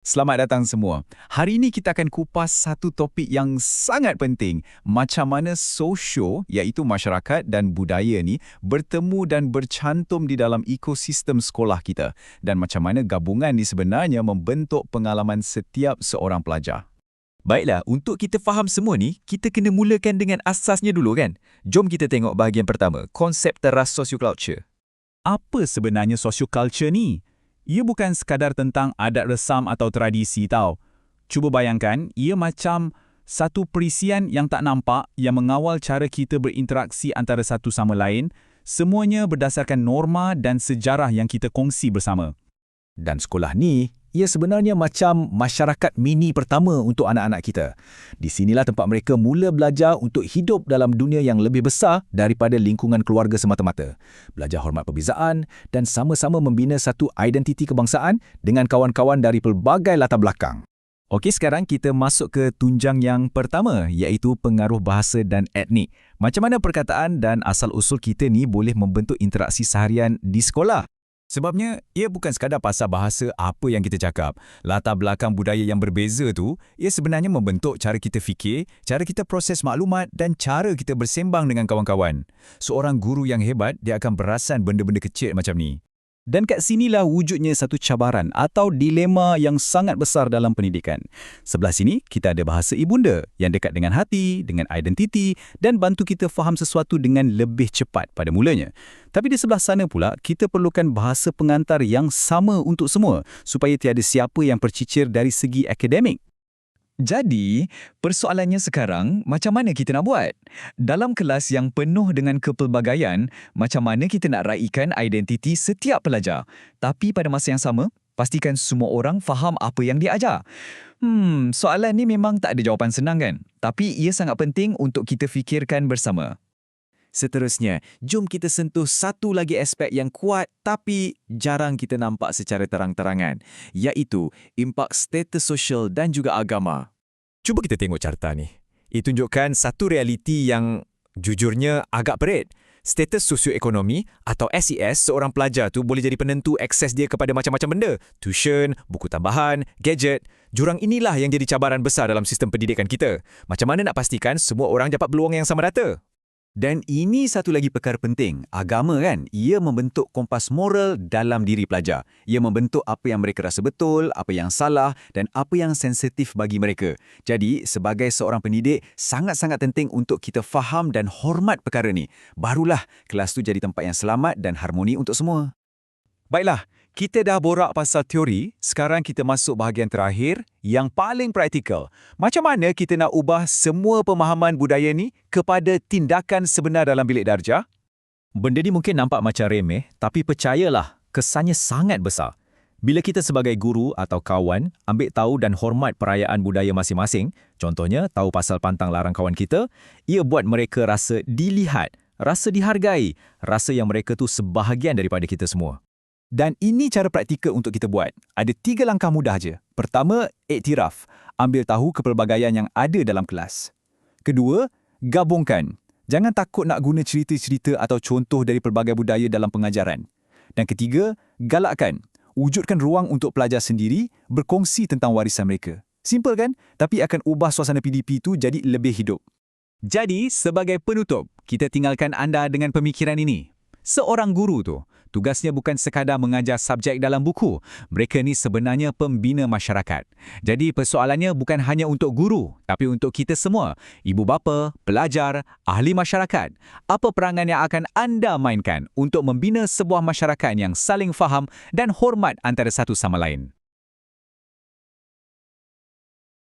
Selamat datang semua. Hari ini kita akan kupas satu topik yang sangat penting. Macam mana sosio, iaitu masyarakat dan budaya ni bertemu dan bercantum di dalam ekosistem sekolah kita. Dan macam mana gabungan ni sebenarnya membentuk pengalaman setiap seorang pelajar. Baiklah, untuk kita faham semua ni, kita kena mulakan dengan asasnya dulu kan? Jom kita tengok bahagian pertama, konsep teras socioculture. Apa sebenarnya socioculture ni? Ia bukan sekadar tentang adat resam atau tradisi tau. Cuba bayangkan, ia macam satu perisian yang tak nampak yang mengawal cara kita berinteraksi antara satu sama lain, semuanya berdasarkan norma dan sejarah yang kita kongsi bersama. Dan sekolah ni, ia sebenarnya macam masyarakat mini pertama untuk anak-anak kita. Di sinilah tempat mereka mula belajar untuk hidup dalam dunia yang lebih besar daripada lingkungan keluarga semata-mata. Belajar hormat perbezaan dan sama-sama membina satu identiti kebangsaan dengan kawan-kawan dari pelbagai latar belakang. Okey, sekarang kita masuk ke tunjang yang pertama, iaitu pengaruh bahasa dan etnik. Macam mana perkataan dan asal-usul kita ni boleh membentuk interaksi seharian di sekolah? Sebabnya, ia bukan sekadar pasal bahasa apa yang kita cakap. Latar belakang budaya yang berbeza tu, ia sebenarnya membentuk cara kita fikir, cara kita proses maklumat dan cara kita bersembang dengan kawan-kawan. Seorang guru yang hebat, dia akan perasan benda-benda kecil macam ni. Dan kat sinilah wujudnya satu cabaran atau dilema yang sangat besar dalam pendidikan. Sebelah sini, kita ada bahasa ibunda yang dekat dengan hati, dengan identiti dan bantu kita faham sesuatu dengan lebih cepat pada mulanya. Tapi di sebelah sana pula, kita perlukan bahasa pengantar yang sama untuk semua supaya tiada siapa yang tercicir dari segi akademik. Jadi, persoalannya sekarang, macam mana kita nak buat? Dalam kelas yang penuh dengan kepelbagaian, macam mana kita nak raikan identiti setiap pelajar? Tapi pada masa yang sama, pastikan semua orang faham apa yang diajar. Soalan ni memang tak ada jawapan senang kan? Tapi ia sangat penting untuk kita fikirkan bersama. Seterusnya, jom kita sentuh satu lagi aspek yang kuat tapi jarang kita nampak secara terang-terangan, iaitu impak status sosial dan juga agama. Cuba kita tengok carta ni. Ia tunjukkan satu realiti yang jujurnya agak perit. Status sosioekonomi atau SES seorang pelajar tu boleh jadi penentu akses dia kepada macam-macam benda. Tuition, buku tambahan, gadget. Jurang inilah yang jadi cabaran besar dalam sistem pendidikan kita. Macam mana nak pastikan semua orang dapat peluang yang sama rata? Dan ini satu lagi perkara penting. Agama kan, ia membentuk kompas moral dalam diri pelajar. Ia membentuk apa yang mereka rasa betul, apa yang salah dan apa yang sensitif bagi mereka. Jadi, sebagai seorang pendidik, sangat-sangat penting untuk kita faham dan hormat perkara ni. Barulah kelas tu jadi tempat yang selamat dan harmoni untuk semua. Baiklah, kita dah borak pasal teori, sekarang kita masuk bahagian terakhir yang paling praktikal. Macam mana kita nak ubah semua pemahaman budaya ni kepada tindakan sebenar dalam bilik darjah? Benda ni mungkin nampak macam remeh, tapi percayalah, kesannya sangat besar. Bila kita sebagai guru atau kawan ambil tahu dan hormat perayaan budaya masing-masing, contohnya tahu pasal pantang larang kawan kita, ia buat mereka rasa dilihat, rasa dihargai, rasa yang mereka tu sebahagian daripada kita semua. Dan ini cara praktikal untuk kita buat. Ada 3 langkah mudah je. Pertama, iktiraf. Ambil tahu kepelbagaian yang ada dalam kelas. Kedua, gabungkan. Jangan takut nak guna cerita-cerita atau contoh dari pelbagai budaya dalam pengajaran. Dan ketiga, galakkan. Wujudkan ruang untuk pelajar sendiri berkongsi tentang warisan mereka. Simple kan? Tapi akan ubah suasana PDP itu jadi lebih hidup. Jadi, sebagai penutup, kita tinggalkan anda dengan pemikiran ini. Seorang guru tu, tugasnya bukan sekadar mengajar subjek dalam buku. Mereka ni sebenarnya pembina masyarakat. Jadi persoalannya bukan hanya untuk guru, tapi untuk kita semua. Ibu bapa, pelajar, ahli masyarakat. Apa perangan yang akan anda mainkan untuk membina sebuah masyarakat yang saling faham dan hormat antara satu sama lain?